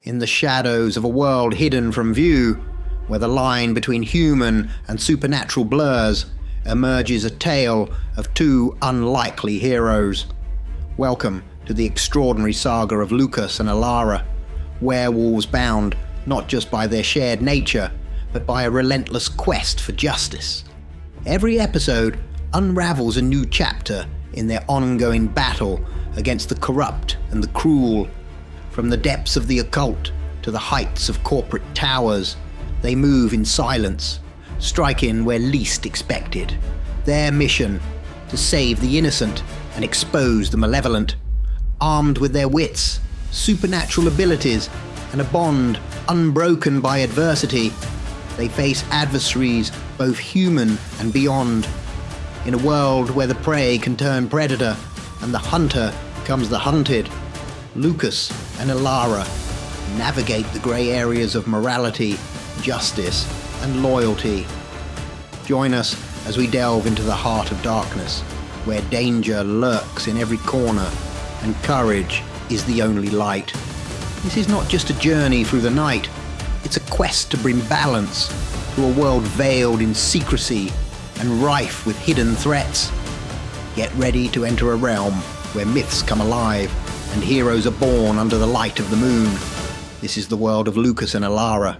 In the shadows of a world hidden from view, where the line between human and supernatural blurs, emerges a tale of two unlikely heroes. Welcome to the extraordinary saga of Lucas and Elara, werewolves bound not just by their shared nature, but by a relentless quest for justice. Every episode unravels a new chapter in their ongoing battle against the corrupt and the cruel. From the depths of the occult to the heights of corporate towers, they move in silence, striking where least expected. Their mission: to save the innocent and expose the malevolent. Armed with their wits, supernatural abilities, and a bond unbroken by adversity, they face adversaries both human and beyond. In a world where the prey can turn predator and the hunter becomes the hunted, Lucas and Elara navigate the grey areas of morality, justice, and loyalty. Join us as we delve into the heart of darkness, where danger lurks in every corner and courage is the only light. This is not just a journey through the night, it's a quest to bring balance to a world veiled in secrecy and rife with hidden threats. Get ready to enter a realm where myths come alive and heroes are born under the light of the moon. This is the world of Lucas and Elara.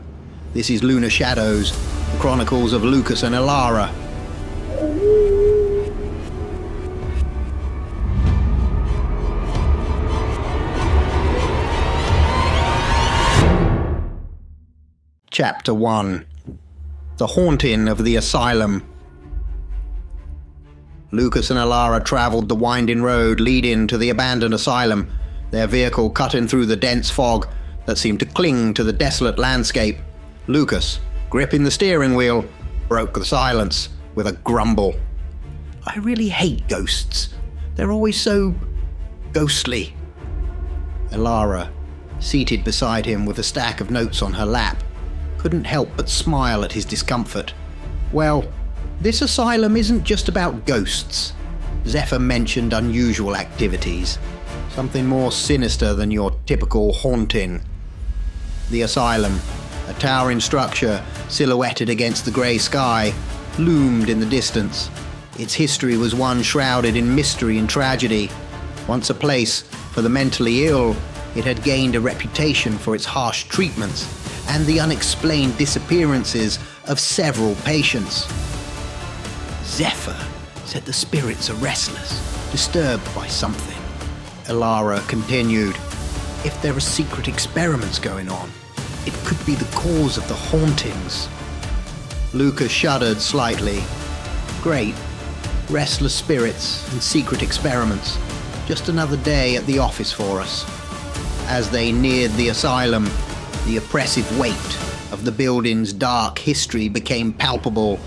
This is Lunar Shadows, the Chronicles of Lucas and Elara. Chapter 1. The Haunting of the Asylum. Lucas and Elara travelled the winding road leading to the abandoned asylum, their vehicle cutting through the dense fog that seemed to cling to the desolate landscape. Lucas, gripping the steering wheel, broke the silence with a grumble. "I really hate ghosts. They're always so ghostly." Elara, seated beside him with a stack of notes on her lap, couldn't help but smile at his discomfort. "Well, this asylum isn't just about ghosts." Zephyr mentioned unusual activities, something more sinister than your typical haunting. The asylum, a towering structure silhouetted against the grey sky, loomed in the distance. Its history was one shrouded in mystery and tragedy. Once a place for the mentally ill, it had gained a reputation for its harsh treatments and the unexplained disappearances of several patients. Zephyr said the spirits are restless, disturbed by something. Elara continued. "If there are secret experiments going on, it could be the cause of the hauntings." Lucas shuddered slightly. "Great. Restless spirits and secret experiments. Just another day at the office for us." As they neared the asylum, the oppressive weight of the building's dark history became palpable.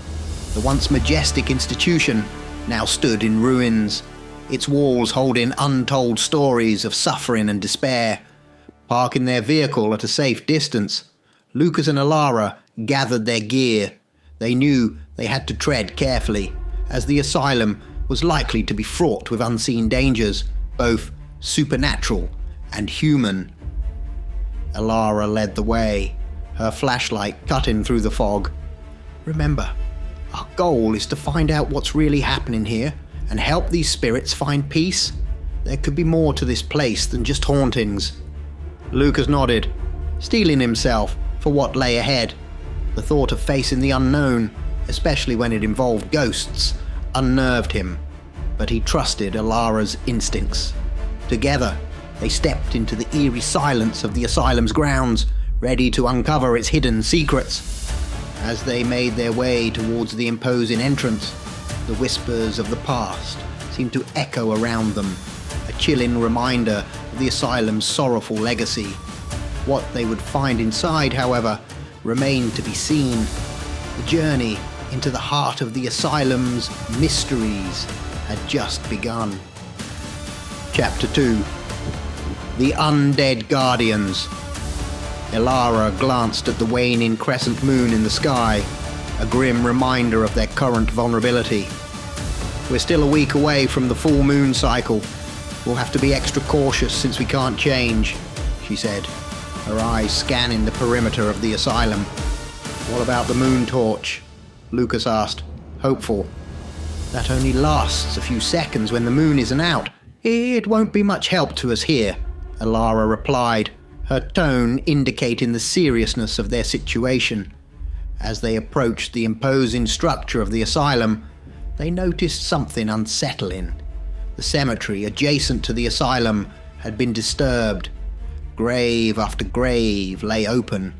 The once majestic institution now stood in ruins, its walls holding untold stories of suffering and despair. Parking their vehicle at a safe distance, Lucas and Elara gathered their gear. They knew they had to tread carefully, as the asylum was likely to be fraught with unseen dangers, both supernatural and human. Elara led the way, her flashlight cutting through the fog. "Remember, our goal is to find out what's really happening here and help these spirits find peace. There could be more to this place than just hauntings." Lucas nodded, steeling himself for what lay ahead. The thought of facing the unknown, especially when it involved ghosts, unnerved him, but he trusted Elara's instincts. Together, they stepped into the eerie silence of the asylum's grounds, ready to uncover its hidden secrets. As they made their way towards the imposing entrance, the whispers of the past seemed to echo around them, a chilling reminder of the asylum's sorrowful legacy. What they would find inside, however, remained to be seen. The journey into the heart of the asylum's mysteries had just begun. Chapter 2. The Undead Guardians. Elara glanced at the waning crescent moon in the sky, a grim reminder of their current vulnerability. "We're still a week away from the full moon cycle. We'll have to be extra cautious since we can't change," she said, her eyes scanning the perimeter of the asylum. "What about the moon torch?" Lucas asked, hopeful. "That only lasts a few seconds when the moon isn't out. It won't be much help to us here," Elara replied, her tone indicating the seriousness of their situation. As they approached the imposing structure of the asylum, they noticed something unsettling. The cemetery adjacent to the asylum had been disturbed. Grave after grave lay open,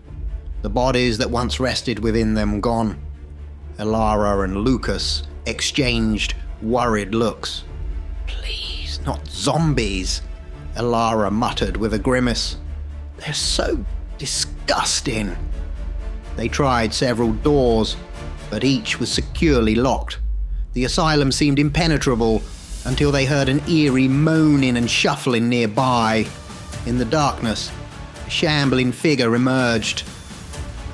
the bodies that once rested within them gone. Elara and Lucas exchanged worried looks. "Please, not zombies," Elara muttered with a grimace. "They're so disgusting." They tried several doors, but each was securely locked. The asylum seemed impenetrable until they heard an eerie moaning and shuffling nearby. In the darkness, a shambling figure emerged.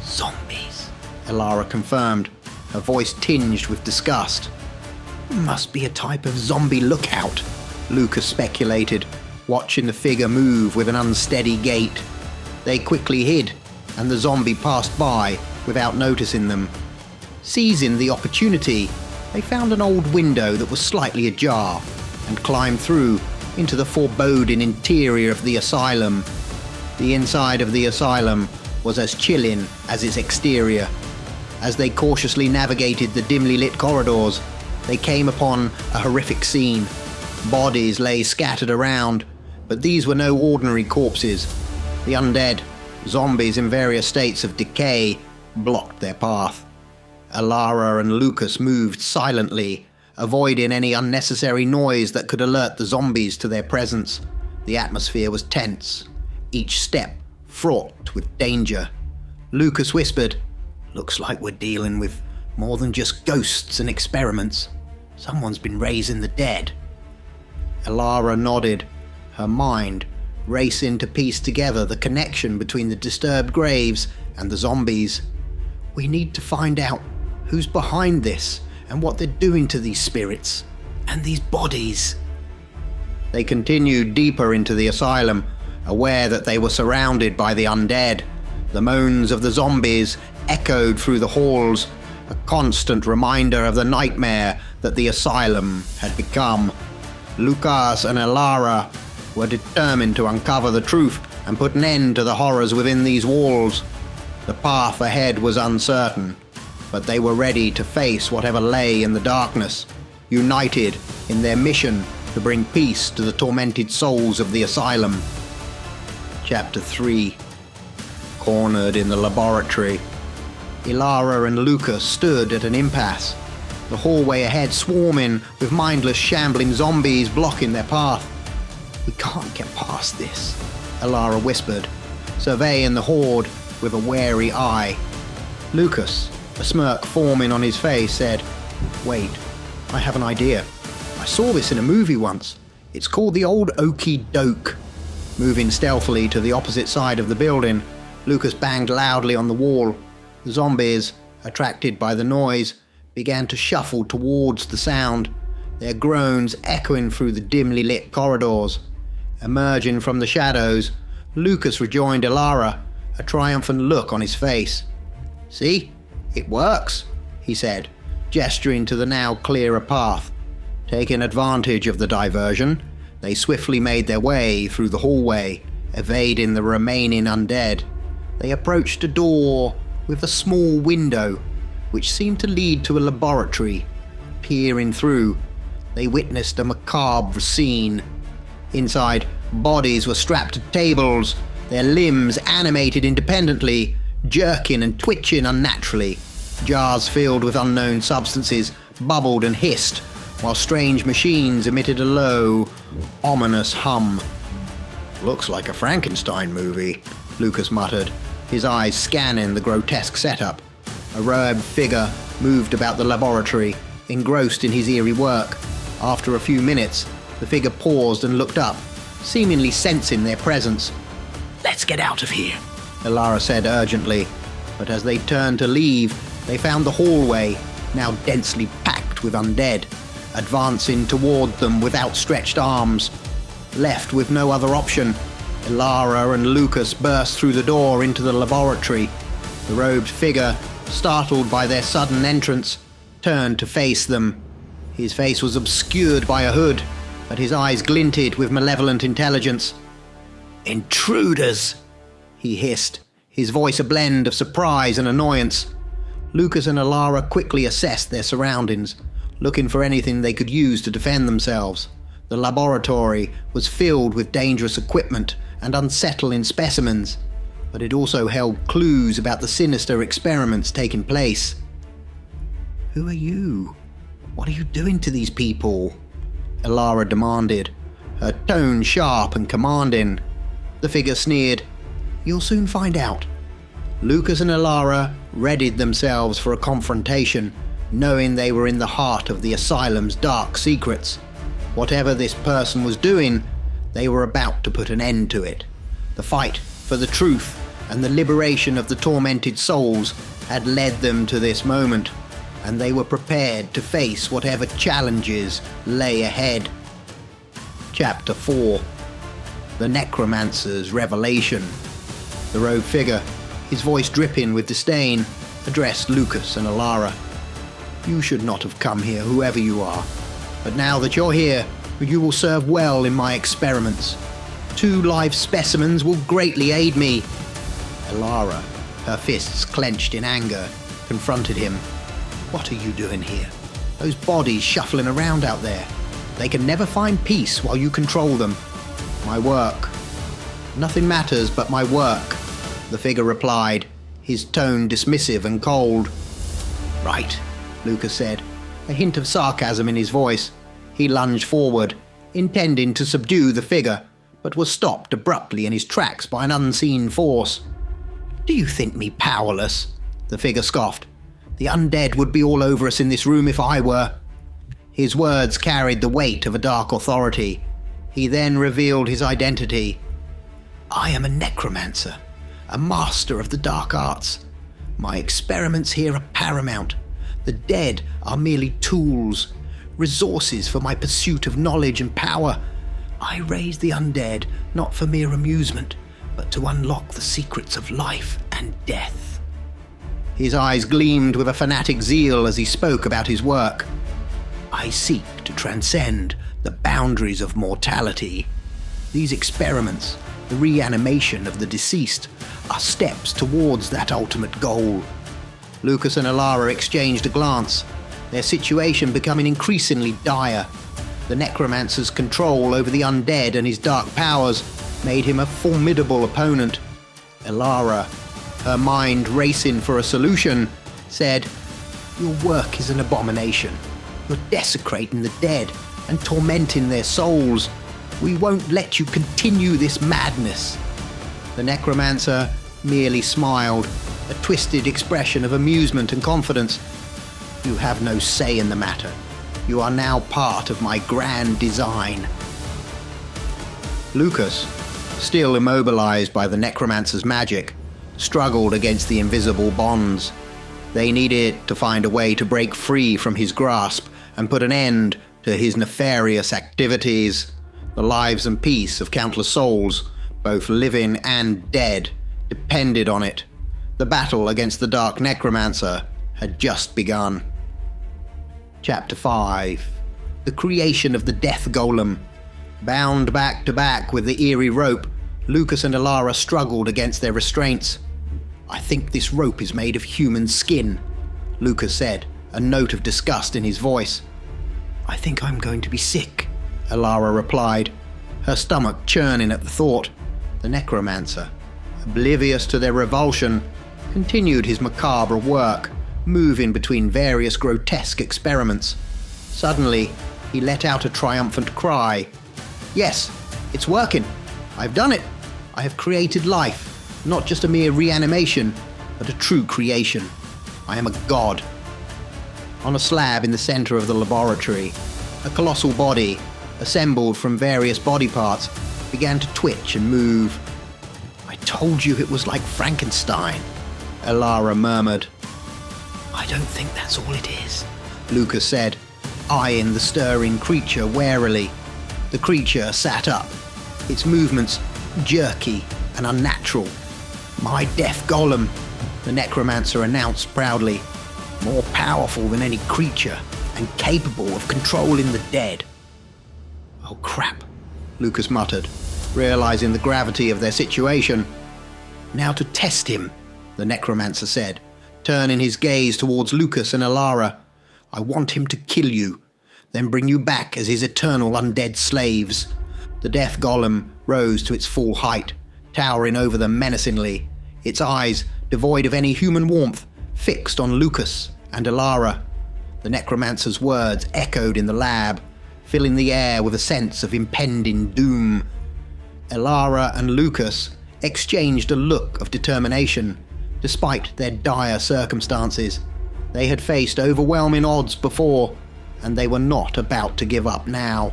"Zombies," Elara confirmed, her voice tinged with disgust. "Must be a type of zombie lookout," Lucas speculated, watching the figure move with an unsteady gait. They quickly hid, and the zombie passed by without noticing them. Seizing the opportunity, they found an old window that was slightly ajar and climbed through into the foreboding interior of the asylum. The inside of the asylum was as chilling as its exterior. As they cautiously navigated the dimly lit corridors, they came upon a horrific scene. Bodies lay scattered around, but these were no ordinary corpses. The undead, zombies in various states of decay, blocked their path. Elara and Lucas moved silently, avoiding any unnecessary noise that could alert the zombies to their presence. The atmosphere was tense, each step fraught with danger. Lucas whispered, "Looks like we're dealing with more than just ghosts and experiments. Someone's been raising the dead." Elara nodded, her mind racing to piece together the connection between the disturbed graves and the zombies. "We need to find out who's behind this and what they're doing to these spirits and these bodies." They continued deeper into the asylum, aware that they were surrounded by the undead. The moans of the zombies echoed through the halls, a constant reminder of the nightmare that the asylum had become. Lucas and Elara were determined to uncover the truth and put an end to the horrors within these walls. The path ahead was uncertain, but they were ready to face whatever lay in the darkness, united in their mission to bring peace to the tormented souls of the asylum. Chapter 3. Cornered in the laboratory. Elara and Lucas stood at an impasse, the hallway ahead swarming with mindless shambling zombies blocking their path. "We can't get past this," Elara whispered, surveying the horde with a wary eye. Lucas, a smirk forming on his face, said, "Wait, I have an idea. I saw this in a movie once. It's called the Old Okie Doke." Moving stealthily to the opposite side of the building, Lucas banged loudly on the wall. The zombies, attracted by the noise, began to shuffle towards the sound, their groans echoing through the dimly lit corridors. Emerging from the shadows, Lucas rejoined Elara, a triumphant look on his face. "See? It works," he said, gesturing to the now clearer path. Taking advantage of the diversion, they swiftly made their way through the hallway, evading the remaining undead. They approached a door with a small window, which seemed to lead to a laboratory. Peering through, they witnessed a macabre scene. Inside, bodies were strapped to tables, their limbs animated independently, jerking and twitching unnaturally. Jars filled with unknown substances bubbled and hissed, while strange machines emitted a low, ominous hum. "Looks like a Frankenstein movie," Lucas muttered, his eyes scanning the grotesque setup. A robed figure moved about the laboratory, engrossed in his eerie work. After a few minutes, the figure paused and looked up, seemingly sensing their presence. "Let's get out of here," Elara said urgently, but as they turned to leave, they found the hallway, now densely packed with undead, advancing toward them with outstretched arms. Left with no other option, Elara and Lucas burst through the door into the laboratory. The robed figure, startled by their sudden entrance, turned to face them. His face was obscured by a hood, but his eyes glinted with malevolent intelligence. "Intruders!" he hissed, his voice a blend of surprise and annoyance. Lucas and Elara quickly assessed their surroundings, looking for anything they could use to defend themselves. The laboratory was filled with dangerous equipment and unsettling specimens, but it also held clues about the sinister experiments taking place. "Who are you? What are you doing to these people?" Elara demanded, her tone sharp and commanding. The figure sneered, "You'll soon find out." Lucas and Elara readied themselves for a confrontation, knowing they were in the heart of the Asylum's dark secrets. Whatever this person was doing, they were about to put an end to it. The fight for the truth and the liberation of the tormented souls had led them to this moment, and they were prepared to face whatever challenges lay ahead. Chapter 4. The Necromancer's Revelation. The robed figure, his voice dripping with disdain, addressed Lucas and Elara. "You should not have come here, whoever you are. But now that you're here, you will serve well in my experiments. 2 live specimens will greatly aid me." Elara, her fists clenched in anger, confronted him. "What are you doing here? Those bodies shuffling around out there. They can never find peace while you control them." "My work." "Nothing matters but my work," the figure replied, his tone dismissive and cold. "Right," Lucas said, a hint of sarcasm in his voice. He lunged forward, intending to subdue the figure, but was stopped abruptly in his tracks by an unseen force. "Do you think me powerless?" the figure scoffed. "The undead would be all over us in this room if I were." His words carried the weight of a dark authority. He then revealed his identity. "I am a necromancer, a master of the dark arts. My experiments here are paramount. The dead are merely tools, resources for my pursuit of knowledge and power. I raise the undead not for mere amusement, but to unlock the secrets of life and death." His eyes gleamed with a fanatic zeal as he spoke about his work. "I seek to transcend the boundaries of mortality. These experiments, the reanimation of the deceased, are steps towards that ultimate goal." Lucas and Elara exchanged a glance, their situation becoming increasingly dire. The necromancer's control over the undead and his dark powers made him a formidable opponent. Elara, her mind racing for a solution, said, "Your work is an abomination. You're desecrating the dead and tormenting their souls. We won't let you continue this madness." The necromancer merely smiled, a twisted expression of amusement and confidence. "You have no say in the matter. You are now part of my grand design." Lucas, still immobilized by the necromancer's magic, struggled against the invisible bonds. They needed to find a way to break free from his grasp and put an end to his nefarious activities. The lives and peace of countless souls, both living and dead, depended on it. The battle against the dark necromancer had just begun. Chapter 5. The Creation of the Death Golem. Bound back to back with the eerie rope, Lucas and Elara struggled against their restraints. "I think this rope is made of human skin," Lucas said, a note of disgust in his voice. "I think I'm going to be sick," Elara replied, her stomach churning at the thought. The necromancer, oblivious to their revulsion, continued his macabre work, moving between various grotesque experiments. Suddenly, he let out a triumphant cry. "Yes, it's working. I've done it. I have created life, not just a mere reanimation, but a true creation. I am a god." On a slab in the center of the laboratory, a colossal body, assembled from various body parts, began to twitch and move. "I told you it was like Frankenstein," Elara murmured. "I don't think that's all it is," Lucas said, eyeing the stirring creature warily. The creature sat up, its movements jerky and unnatural. My death golem, the necromancer announced proudly, more powerful than any creature and capable of controlling the dead. Oh crap, Lucas muttered, realizing the gravity of their situation. Now to test him, the necromancer said, turning his gaze towards Lucas and Elara. I want him to kill you, then bring you back as his eternal undead slaves. The death golem rose to its full height, towering over them menacingly, its eyes, devoid of any human warmth, fixed on Lucas and Elara. The necromancer's words echoed in the lab, filling the air with a sense of impending doom. Elara and Lucas exchanged a look of determination. Despite their dire circumstances, they had faced overwhelming odds before, and they were not about to give up now.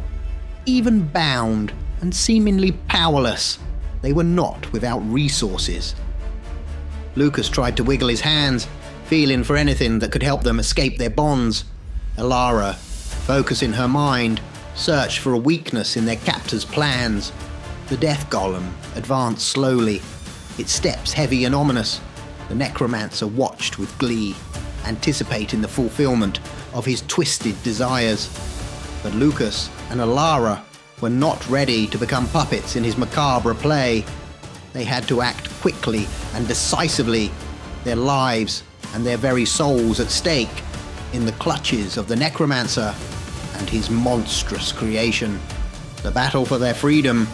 Even bound and seemingly powerless, they were not without resources. Lucas tried to wiggle his hands, feeling for anything that could help them escape their bonds. Elara, focusing her mind, searched for a weakness in their captor's plans. The death golem advanced slowly, its steps heavy and ominous. The necromancer watched with glee, anticipating the fulfillment of his twisted desires. But Lucas and Elara were not ready to become puppets in his macabre play. They had to act quickly and decisively, their lives and their very souls at stake, in the clutches of the necromancer and his monstrous creation. The battle for their freedom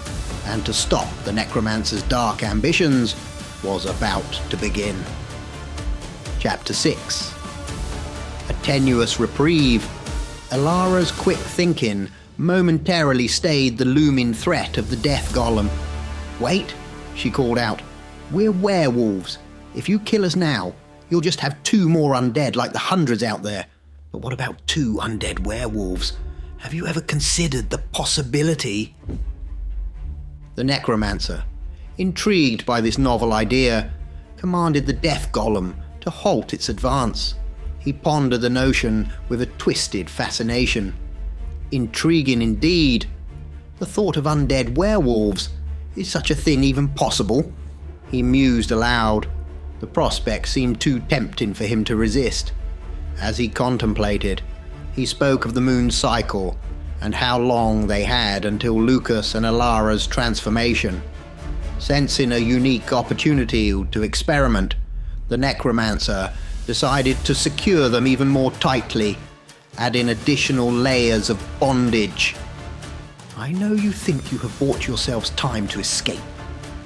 and to stop the necromancer's dark ambitions was about to begin. Chapter 6. A tenuous reprieve. Elara's quick thinking momentarily stayed the looming threat of the death golem. Wait, she called out. We're werewolves. If you kill us now, you'll just have 2 more undead like the hundreds out there. But what about 2 undead werewolves? Have you ever considered the possibility? The necromancer, intrigued by this novel idea, commanded the death golem to halt its advance. He pondered the notion with a twisted fascination. Intriguing indeed. The thought of undead werewolves. Is such a thing even possible? He mused aloud. The prospect seemed too tempting for him to resist. As he contemplated, he spoke of the moon's cycle and how long they had until Lucas and Elara's transformation. Sensing a unique opportunity to experiment, the necromancer decided to secure them even more tightly, adding additional layers of bondage. I know you think you have bought yourselves time to escape,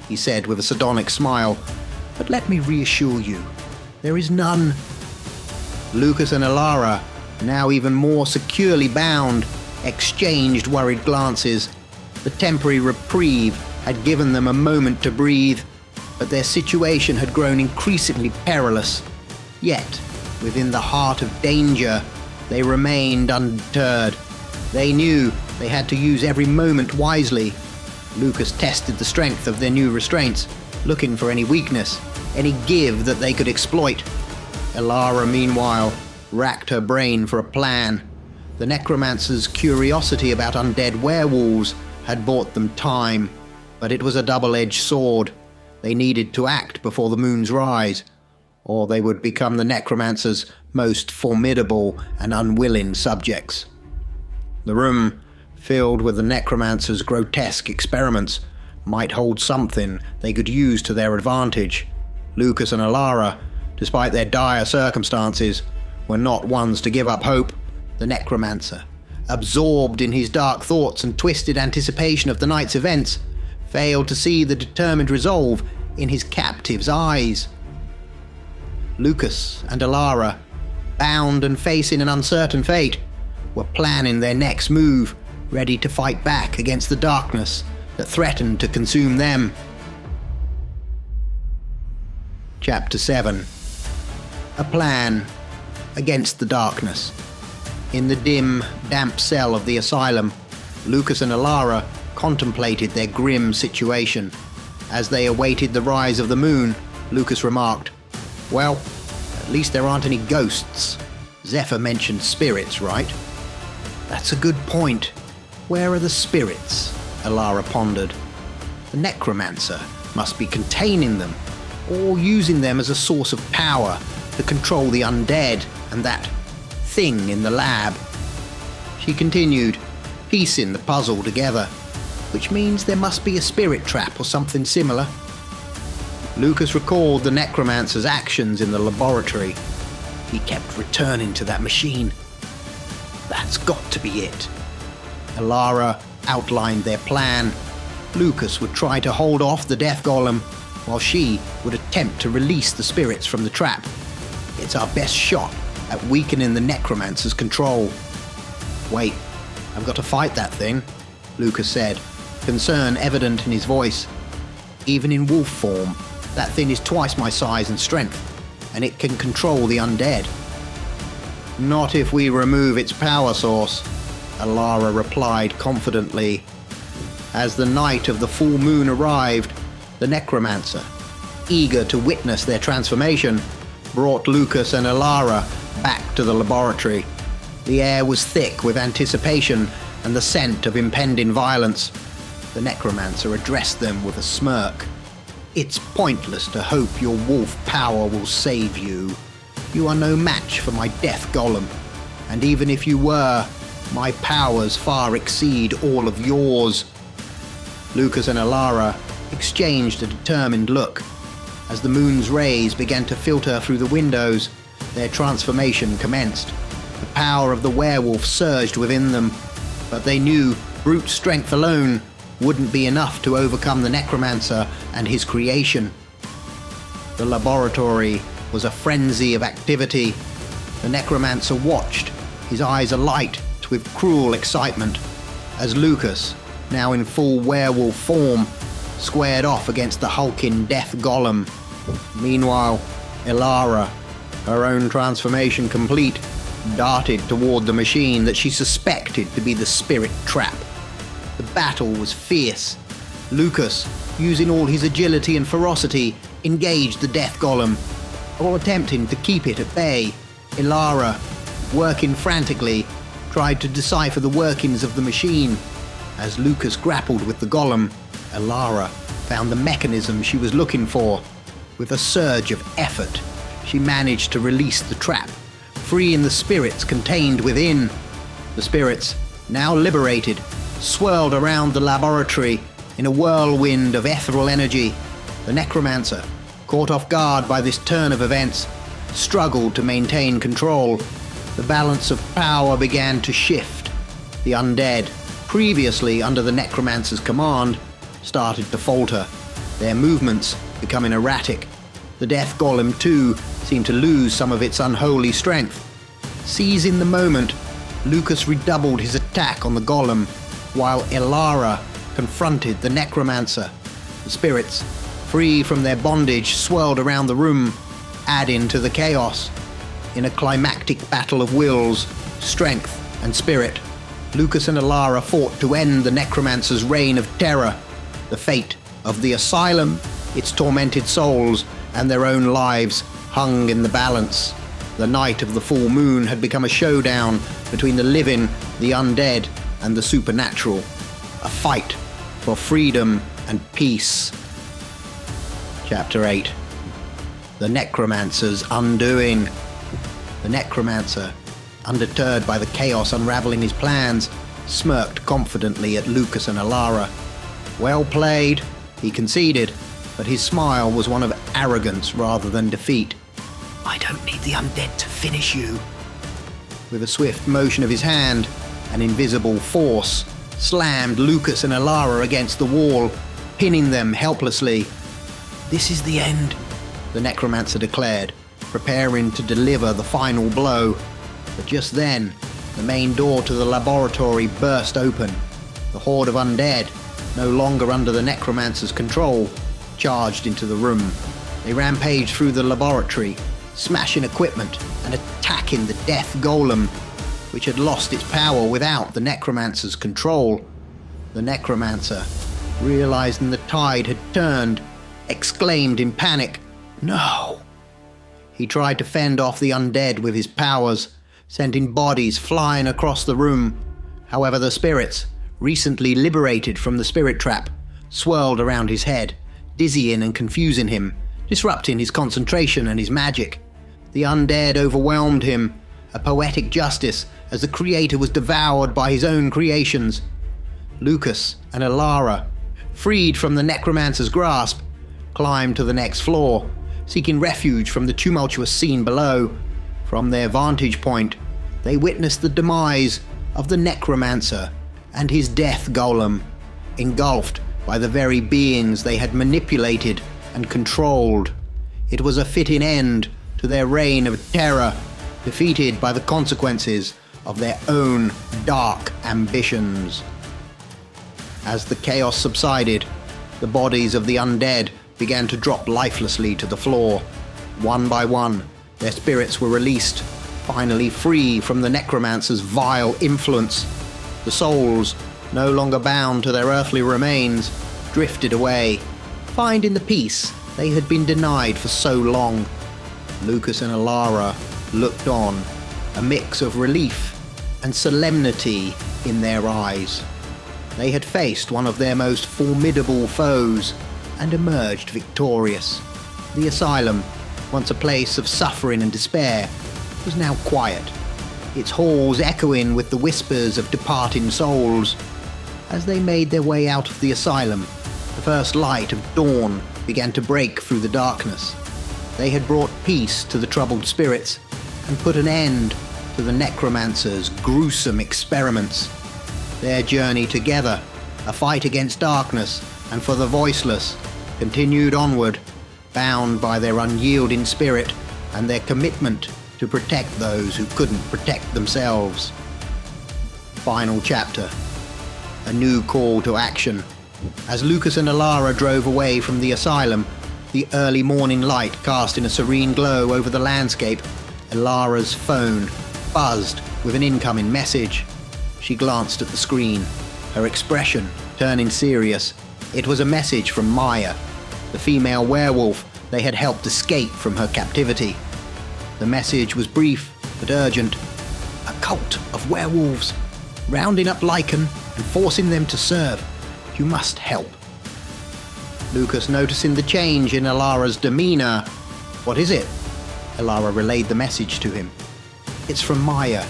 he said with a sardonic smile, but let me reassure you, there is none. Lucas and Elara, now even more securely bound, exchanged worried glances. The temporary reprieve had given them a moment to breathe, but their situation had grown increasingly perilous. Yet, within the heart of danger, they remained undeterred. They knew they had to use every moment wisely. Lucas tested the strength of their new restraints, looking for any weakness, any give that they could exploit. Elara, meanwhile, racked her brain for a plan. The necromancer's curiosity about undead werewolves had bought them time, but it was a double-edged sword. They needed to act before the moon's rise, or they would become the necromancer's most formidable and unwilling subjects. The room, filled with the necromancer's grotesque experiments, might hold something they could use to their advantage. Lucas and Elara, despite their dire circumstances, were not ones to give up hope. The necromancer, absorbed in his dark thoughts and twisted anticipation of the night's events, failed to see the determined resolve in his captive's eyes. Lucas and Elara, bound and facing an uncertain fate, were planning their next move, ready to fight back against the darkness that threatened to consume them. Chapter 7. A plan against the darkness. In the dim, damp cell of the asylum, Lucas and Elara contemplated their grim situation. As they awaited the rise of the moon, Lucas remarked, "Well, at least there aren't any ghosts. Zephyr mentioned spirits, right?" "That's a good point. Where are the spirits?" Elara pondered. The necromancer must be containing them, or using them as a source of power to control the undead and that thing in the lab. She continued, piecing the puzzle together, which means there must be a spirit trap or something similar. Lucas recalled the necromancer's actions in the laboratory. He kept returning to that machine. That's got to be it. Elara outlined their plan. Lucas would try to hold off the death golem, while she would attempt to release the spirits from the trap. It's our best shot at weakening the necromancer's control. Wait, I've got to fight that thing, Lucas said, concern evident in his voice. Even in wolf form, that thing is twice my size and strength, and it can control the undead. Not if we remove its power source, Elara replied confidently. As the night of the full moon arrived, the necromancer, eager to witness their transformation, brought Lucas and Elara back to the laboratory. The air was thick with anticipation and the scent of impending violence. The necromancer addressed them with a smirk. It's pointless to hope your wolf power will save you. You are no match for my death golem, and even if you were, my powers far exceed all of yours. Lucas and Elara exchanged a determined look. As the moon's rays began to filter through the windows, their transformation commenced. The power of the werewolf surged within them, but they knew brute strength alone wouldn't be enough to overcome the necromancer and his creation. The laboratory was a frenzy of activity. The necromancer watched, his eyes alight with cruel excitement, as Lucas, now in full werewolf form, squared off against the hulking death golem. Meanwhile, Elara, her own transformation complete, darted toward the machine that she suspected to be the spirit trap. The battle was fierce. Lucas, using all his agility and ferocity, engaged the death golem, all attempting to keep it at bay. Elara, working frantically, tried to decipher the workings of the machine. As Lucas grappled with the golem, Elara found the mechanism she was looking for. With a surge of effort, she managed to release the trap, freeing the spirits contained within. The spirits, now liberated, swirled around the laboratory in a whirlwind of ethereal energy. The necromancer, caught off guard by this turn of events, struggled to maintain control. The balance of power began to shift. The undead, previously under the necromancer's command, started to falter, their movements becoming erratic. The death golem, too, seemed to lose some of its unholy strength. Seizing the moment, Lucas redoubled his attack on the golem, while Elara confronted the necromancer. The spirits, free from their bondage, swirled around the room, adding to the chaos. In a climactic battle of wills, strength, and spirit, Lucas and Elara fought to end the necromancer's reign of terror. The fate of the Asylum, its tormented souls, and their own lives hung in the balance. The night of the full moon had become a showdown between the living, the undead, and the supernatural. A fight for freedom and peace. Chapter 8. The Necromancer's Undoing. The necromancer, undeterred by the chaos unraveling his plans, smirked confidently at Lucas and Elara. Well played, he conceded, but his smile was one of arrogance rather than defeat. I don't need the undead to finish you. With a swift motion of his hand, an invisible force slammed Lucas and Elara against the wall, pinning them helplessly. This is the end, the necromancer declared, preparing to deliver the final blow. But just then, the main door to the laboratory burst open. The horde of undead, no longer under the necromancer's control, charged into the room. They rampaged through the laboratory, smashing equipment and attacking the death golem, which had lost its power without the necromancer's control. The necromancer, realizing the tide had turned, exclaimed in panic, "No!" He tried to fend off the undead with his powers, sending bodies flying across the room. However, the spirits, recently liberated from the spirit trap, swirled around his head, dizzying and confusing him, disrupting his concentration and his magic. The undead overwhelmed him, a poetic justice as the creator was devoured by his own creations. Lucas and Elara, freed from the necromancer's grasp, climbed to the next floor, seeking refuge from the tumultuous scene below. From their vantage point, they witnessed the demise of the necromancer and his death golem, engulfed by the very beings they had manipulated and controlled. It was a fitting end to their reign of terror, defeated by the consequences of their own dark ambitions. As the chaos subsided, the bodies of the undead began to drop lifelessly to the floor. One by one, their spirits were released, finally free from the necromancer's vile influence. The souls, no longer bound to their earthly remains, drifted away, finding the peace they had been denied for so long. Lucas and Elara looked on, a mix of relief and solemnity in their eyes. They had faced one of their most formidable foes and emerged victorious. The Asylum, once a place of suffering and despair, was now quiet, its halls echoing with the whispers of departing souls. As they made their way out of the Asylum, the first light of dawn began to break through the darkness. They had brought peace to the troubled spirits and put an end to the necromancer's gruesome experiments. Their journey together, a fight against darkness and for the voiceless, continued onward, bound by their unyielding spirit and their commitment to protect those who couldn't protect themselves. Final chapter. A new call to action. As Lucas and Elara drove away from the Asylum, the early morning light casting a serene glow over the landscape, Elara's phone buzzed with an incoming message. She glanced at the screen, her expression turning serious. It was a message from Maya, the female werewolf they had helped escape from her captivity. The message was brief but urgent. A cult of werewolves, rounding up Lycan and forcing them to serve. You must help. Lucas, noticing the change in Elara's demeanor. What is it? Elara relayed the message to him. It's from Maya.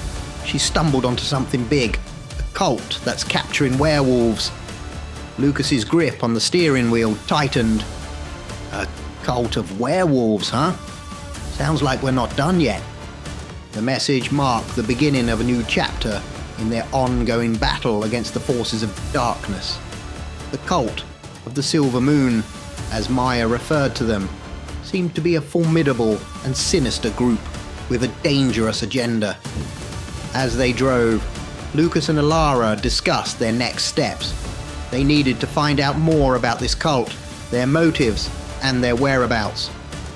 She stumbled onto something big. A cult that's capturing werewolves. Lucas's grip on the steering wheel tightened. A cult of werewolves, huh? Sounds like we're not done yet. The message marked the beginning of a new chapter in their ongoing battle against the forces of darkness. The cult of the Silver Moon, as Maya referred to them, seemed to be a formidable and sinister group with a dangerous agenda. As they drove, Lucas and Elara discussed their next steps. They needed to find out more about this cult, their motives, and their whereabouts.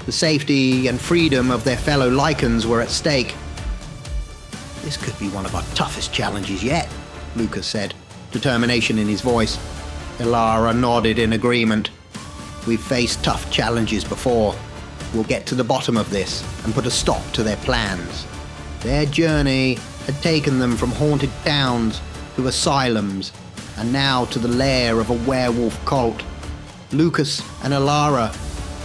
The safety and freedom of their fellow Lycans were at stake. This could be one of our toughest challenges yet, Lucas said, determination in his voice. Elara nodded in agreement. We've faced tough challenges before. We'll get to the bottom of this and put a stop to their plans. Their journey had taken them from haunted towns to asylums, and now to the lair of a werewolf cult. Lucas and Elara,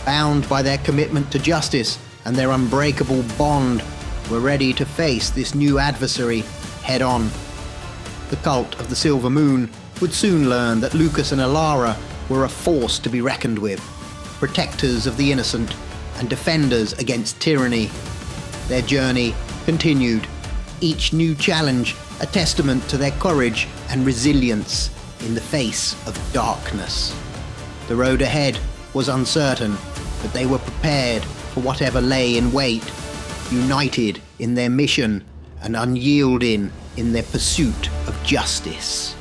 bound by their commitment to justice and their unbreakable bond, were ready to face this new adversary head on. The cult of the Silver Moon would soon learn that Lucas and Elara were a force to be reckoned with, protectors of the innocent and defenders against tyranny. Their journey continued, each new challenge a testament to their courage and resilience in the face of darkness. The road ahead was uncertain, but they were prepared for whatever lay in wait, united in their mission and unyielding in their pursuit of justice.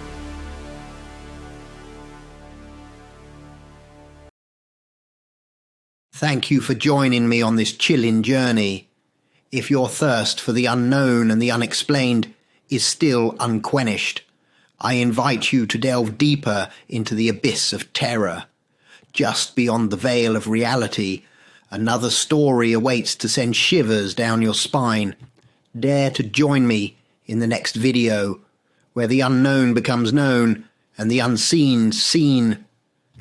Thank you for joining me on this chilling journey. If your thirst for the unknown and the unexplained is still unquenched, I invite you to delve deeper into the abyss of terror. Just beyond the veil of reality, another story awaits to send shivers down your spine. Dare to join me in the next video, where the unknown becomes known and the unseen seen.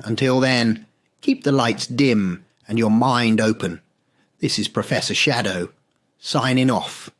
Until then, keep the lights dim and your mind open. This is Professor Shadow, signing off.